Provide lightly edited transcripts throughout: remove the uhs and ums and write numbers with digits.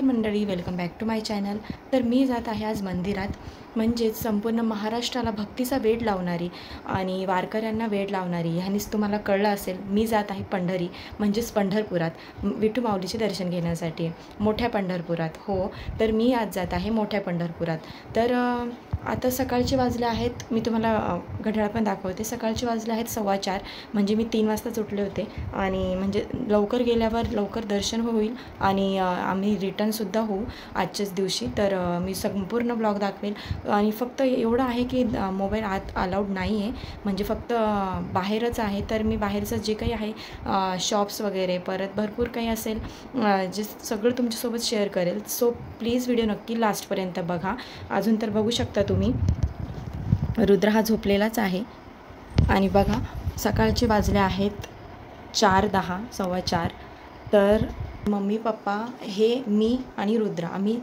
मंडळी, welcome back to my channel. तर मी जात आहे आज मंदिरात, म्हणजेच संपूर्ण महाराष्ट्राला भक्तीचा वेड लावणारी आणि वारकऱ्यांना वेड लावणारी, ह्यानेच तुम्हाला कळलं असेल, मी जात आहे पंढरी म्हणजेच पंढरपुरात विठू माऊलीचे दर्शन घेण्यासाठी, मोठ्या पंढरपुरात। हो, तर मी आज जात आहे मोठ्या पंढरपुरात। तर आता सकाळचे वाजले आहेत, मी तुम्हाला घड्याळ पण दाखवते, सकाळचे वाजले आहेत 4:15, म्हणजे मी 3 वाजताच उठले होते आणि म्हणजे लवकर गेल्यावर लवकर दर्शन होईल आणि आम्ही रिटर्नसुद्धा होऊ आजच्याच दिवशी। तर मी संपूर्ण ब्लॉग दाखवेल आणि फक्त एवढं आहे की मोबाईल आत अलाउड नाही आहे, म्हणजे फक्त बाहेरच आहे। तर मी बाहेरचं जे काही आहे शॉप्स वगैरे परत भरपूर काही असेल जे सगळं तुमच्यासोबत शेअर करेल। सो प्लीज व्हिडिओ नक्की लास्टपर्यंत बघा। अजून तर बघू शकता तुम्ही, रुद्र हा झोपलेलाच आहे आणि बघा सकाळचे वाजले आहेत 4:10, 4:15। तर मम्मी पप्पा हे मी आणि रुद्र, आम्ही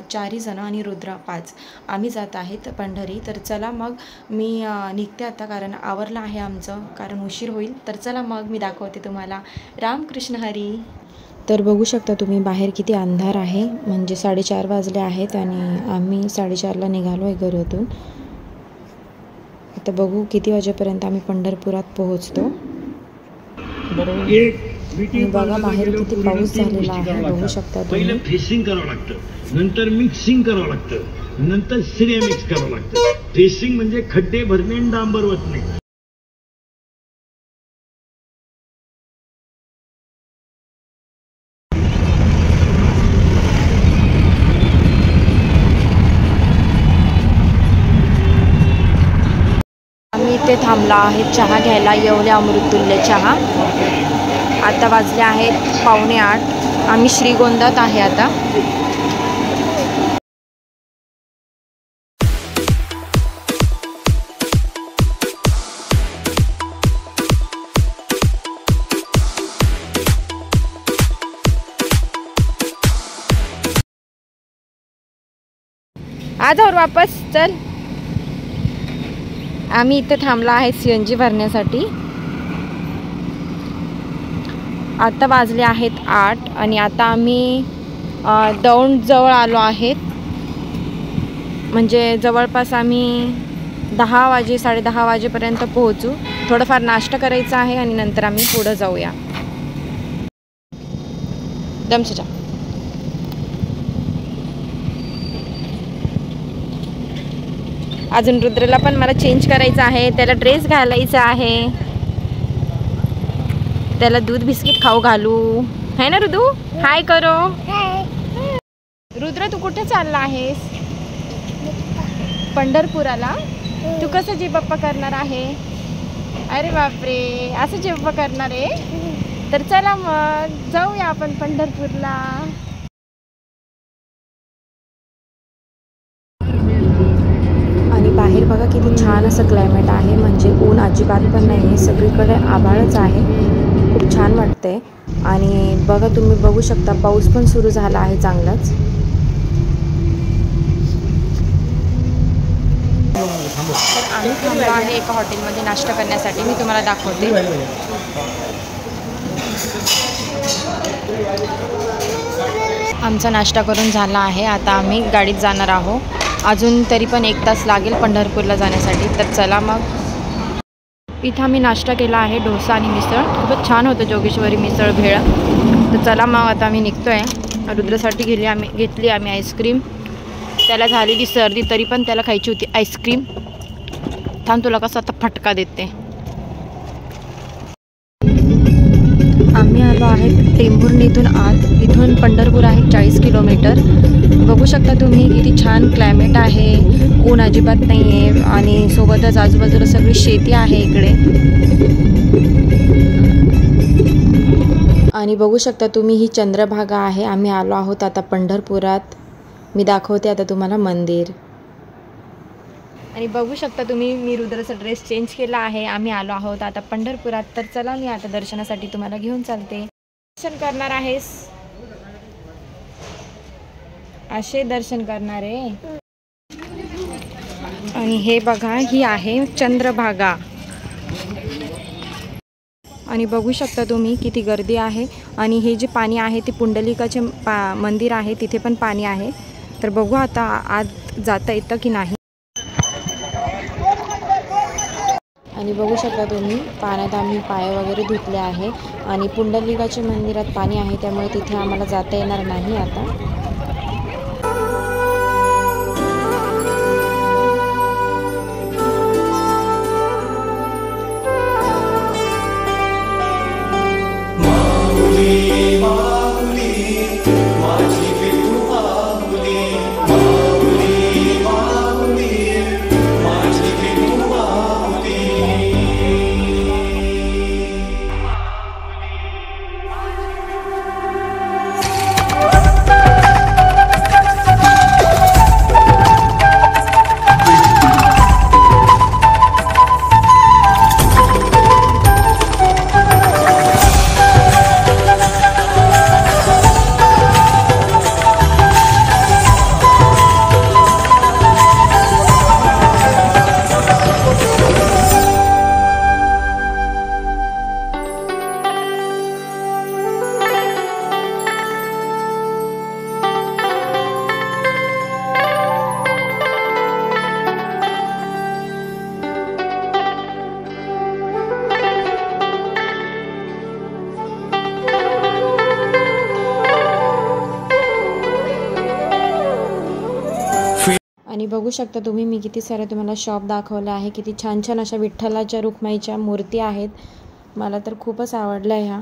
4 जण आणि रुद्र 5, आम्ही जात आहेत पंढरी। तर चला मग मी निघते आता, कारण आवरलं आहे आमचं, कारण उशीर होईल। तर चला मग मी दाखवते तुम्हाला। रामकृष्ण हरी। तर बघू शकता तुम्ही बाहेर किती अंधार आहे, म्हणजे 4:30 वाजले आहेत आणि आम्ही 4:30ला निघालो आहे घरातून। आता बघू किती वाजेपर्यंत आम्ही पंढरपुरात पोहोचतो। बघा बाहेर किती पाऊस झालेला आहे, बघू शकता तुम्ही। पहिले फेसिंग करावं लागतं, नंतर मिक्सिंग करावं लागतं, नंतर सिरे मिक्स करावं लागतं। फेसिंग म्हणजे खड्डे भरणे आणि डांबर ओतणे। आम्ही इथे थांबला आहे चहा घ्यायला, येवले अमृततुल्य चहा। आता वाजले आहेत 7:45, आम्ही श्रीगोंद्यात आहे आता। आज और वापस चल। आम्ही इथे थांबला आहे CNG भरण्यासाठी। आता वाजले आहेत 8 आणि आता आम्ही दौंड जवळ आलो आहेत, म्हणजे जवळपास आम्ही 10 वाजे 10:30 वाजेपर्यंत पोहोचू। थोडंफार नाश्ता करायचा आहे आणि नंतर आम्ही पुढे जाऊया। दमसजा। अजून रुद्रला पण मला चेंज करायचं आहे, त्याला ड्रेस घालायचा आहे, त्याला दूध बिस्किट खाऊ घालू, है ना रुदू? हाय करो। रुद्र तू कुठे चालला आहेस? पंढरपुराला। तू कसं जेबप्पा करणार आहे? अरे बापरे, असं जेबप्पा करणार आहे? तर चला मग जाऊया आपण पंढरपूरला। आणि बाहेर बघा किती छान असं क्लायमेट आहे, म्हणजे ऊन अजिबात पण नाही आहे, सगळीकडे आभाळच आहे, खूप छान वाटते। आणि बघा तुम्ही बघू शकता पाऊस पण सुरू झाला आहे चांगलाच। तर आम्ही थांबलो आहे एका हॉटेलमध्ये नाश्ता करण्यासाठी, मी तुम्हाला दाखवते। आमचा नाश्ता करून झाला आहे, आता आम्ही गाडीत जाणार आहोत। अजून तरी पण 1 तास लागेल पंढरपूरला जाण्यासाठी। तर चला मग, इथं आम्ही नाश्ता केला आहे, डोसा आणि मिसळ, खूपच छान होतं जोगेश्वरी मिसळ भेळ। तर चला मग आता आम्ही निघतोय। रुद्रसाठी घेतली आम्ही आईस्क्रीम, त्याला झालेली सर्दी तरी पण त्याला खायची होती आईस्क्रीम। थांब तुला कसं आता फटका देते। आम्ही आलो आहे टेंभुर्णीतून आत, इथून पंढरपूर आहे 40 किलोमीटर। बघू शकता तुम्ही किती छान क्लायमेट आहे, ऊन अजिबात नाही आहे आणि सोबतच आजूबाजूला सगळी शेती आहे इकडे। आणि बघू शकता तुम्ही ही चंद्रभागा आहे। आम्ही आलो आहोत आता पंढरपुरात, मी दाखवते आता तुम्हाला मंदिर। आणि बघू शकता तुम्ही मी रुद्राचा ड्रेस चेंज केला आहे, आम्ही आलो आहोत आता पंढरपुरात। तर चला मी आता दर्शनासाठी तुम्हाला घेऊन चालते। दर्शन करणार आहेस? असे दर्शन करणार आहे। आणि हे बघा ही आहे चंद्रभागा। आणि बघू शकता तुम्ही किती गर्दी आहे आणि हे जे पाणी आहे ते पुंडलिकाचे मंदिर आहे, तिथे पण पाणी आहे. तर बघू आता आत जाता येतं की नाही. आणि बघू शकता तुम्ही पाण्यात आम्ही पाय वगैरे धुतले आहे आणि पुंडलिकाच्या मंदिरात पाणी आहे, त्यामुळे तिथे आम्हाला जाता येणार नाही आता. आणि बघू शकता तुम्ही मी किती सारे तुम्हाला शॉप दाखवले आहे. किती छान छान अशा विठ्ठलाच्या रुक्माईच्या मूर्ती आहेत. मला तर खूपच आवडलं ह्या.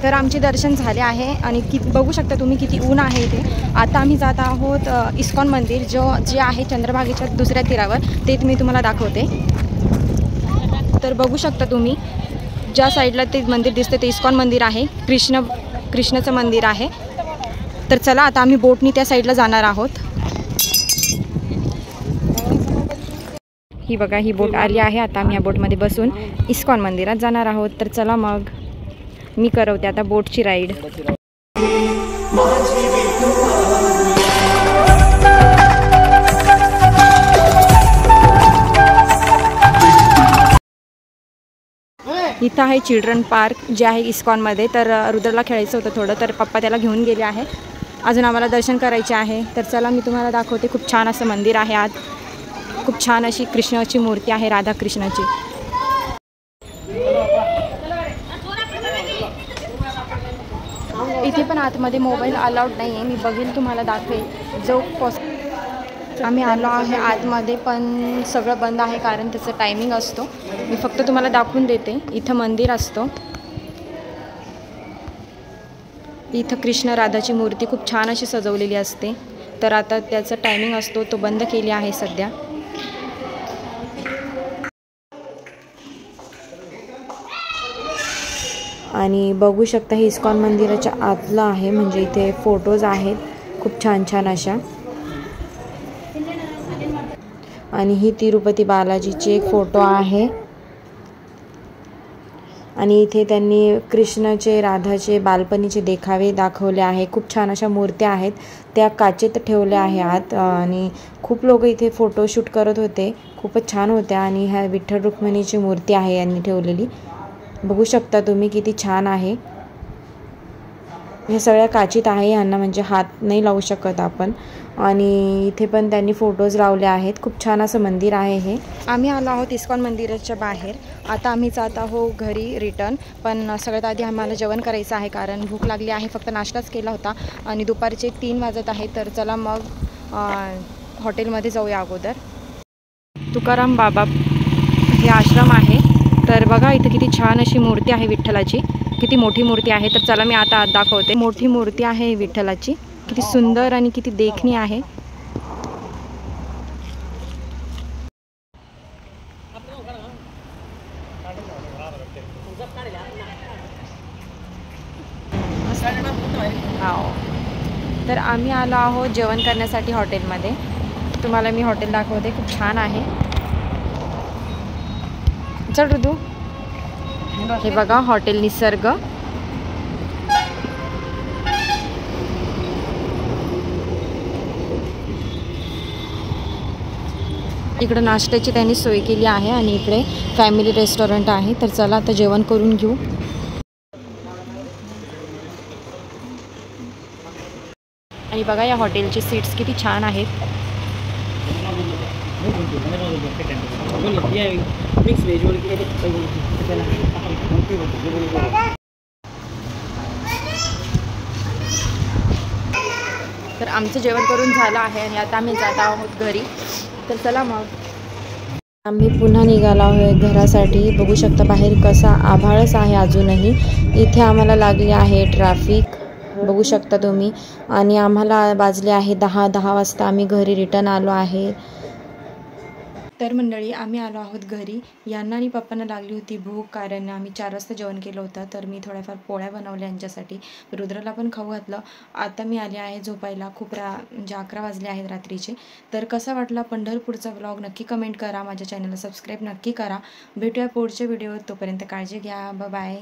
तर आमचे दर्शन झाले आहे आणि बघू शकता तुम्ही किती ऊन आहे इथे. आता आम्ही जात आहोत इस्कॉन मंदिर जे आहे चंद्रभागेच्या दुसऱ्या तीरावर, ते मी तुम्हाला दाखवते. तर बघू शकता तुम्ही ज्या साईडला ते मंदिर दिसते ते इस्कॉन मंदिर आहे, कृष्णाचं मंदिर आहे. तर चला आता आम्ही बोटनी त्या साईडला जाणार आहोत. ही बघा ही बोट आली आहे. आता आम्ही या बोटमध्ये बसून इस्कॉन मंदिरात जाणार आहोत. तर चला मग मी करवते आता बोटची राईड. इथं आहे चिल्ड्रन पार्क जे आहे इस्कॉनमध्ये. तर रुद्रला खेळायचं होतं थोडं, तर पप्पा त्याला घेऊन गेले आहे. अजून आम्हाला दर्शन करायचे आहे. तर चला मी तुम्हाला दाखवते. खूप छान असं मंदिर आहे आत. खूप छान अशी कृष्णाची मूर्ती आहे, राधाकृष्णाची. इथे पण आतमध्ये मोबाईल अलाउड नाही आहे. मी बघेल तुम्हाला दाखवेल जो आम्ही आलो आहे आतमध्ये, पण सगळं बंद आहे कारण त्याचं टायमिंग असतो. मी फक्त तुम्हाला दाखवून देते. इथं मंदिर असतो. इथं कृष्ण राधाची मूर्ती खूप छान अशी सजवलेली असते. तर आता त्याचा टायमिंग असतो, तो बंद केली आहे सध्या. आणि बघू शकता हे इस्कॉन मंदिराच्या आतलं आहे, म्हणजे इथे फोटोज आहेत खूप छान छान अशा. आणि ही तिरुपती बालाजीची एक फोटो आहे. आणि इथे त्यांनी कृष्णाचे राधाचे बालपणीचे देखावे दाखवले आहे. खूप छान अशा मूर्त्या आहेत, त्या काचेत ठेवल्या आहे आत. आणि खूप लोक इथे फोटोशूट करत होते. खूपच छान होत्या. आणि ह्या विठ्ठल रुक्मिणीची मूर्ती आहे यांनी ठेवलेली. बघू शकता तुम्ही किती छान आहे. हे सगळ्या काचीत आहे, यांना म्हणजे हात नाही लावू शकत आपण. आणि इथे पण त्यांनी फोटोज लावले आहेत. खूप छान असं मंदिर आहे हे. आम्ही आलो आहोत इस्कॉन मंदिराच्या बाहेर. आता आम्ही जात आहोत घरी रिटर्न. पण सगळ्यात आधी आम्हाला जेवण करायचं आहे कारण भूक लागली आहे. फक्त नाश्ताच केला होता आणि दुपारचे 3 वाजत आहे. तर चला मग हॉटेलमध्ये जाऊया अगोदर. तुकाराम बाबा हे आश्रम आहे. तर बघा इथे किती छान अशी मूर्ती आहे विठ्ठलाची. किती मोठी मूर्ती आहे. तर चला मी आता आत दाखवते. मोठी मूर्ती आहे विठ्ठलाची. किती सुंदर आणि किती देखणी आहे. तर आम्ही आलो आहोत जेवण करण्यासाठी हॉटेलमध्ये. तुम्हाला मी हॉटेल दाखवते. खूप छान आहे. चल ऋतू. हे बघा हॉटेल निसर्ग. इकडं नाश्त्याची त्यांनी सोय केली आहे आणि इकडे फॅमिली रेस्टॉरंट आहे. तर चला आता जेवण करून घेऊ. आणि बघा या हॉटेलचे सीट्स किती छान आहेत. तर आमचं जेवण करून झालं आहे आणि आता आम्ही जात आहोत घरी. तर चला मग आम्ही पुन्हा निघालो आहे घरासाठी. बघू शकता बाहेर कसा आभाळच आहे अजूनही. इथे आम्हाला लागली आहे ट्रॅफिक, बघू शकता तुम्ही. आणि आम्हाला वाजले आहे 10 वाजता आम्ही घरी रिटर्न आलो आहे. तर मंडळी आम्ही आलो आहोत घरी. यांना आणि पप्पांना लागली होती भूक, कारण आम्ही 4 वाजता जेवण केलं होतं. तर मी थोड्याफार पोळ्या बनवल्या यांच्यासाठी, रुद्रला पण खाऊ घातलं. आता मी आले आहे झोपायला. खूप म्हणजे 11 वाजले आहेत रात्रीचे. तर कसा वाटला पंढरपूरचा ब्लॉग नक्की कमेंट करा. माझ्या चॅनलला सबस्क्राईब नक्की करा. भेटूया पुढच्या व्हिडिओत. तोपर्यंत काळजी घ्या. बाय.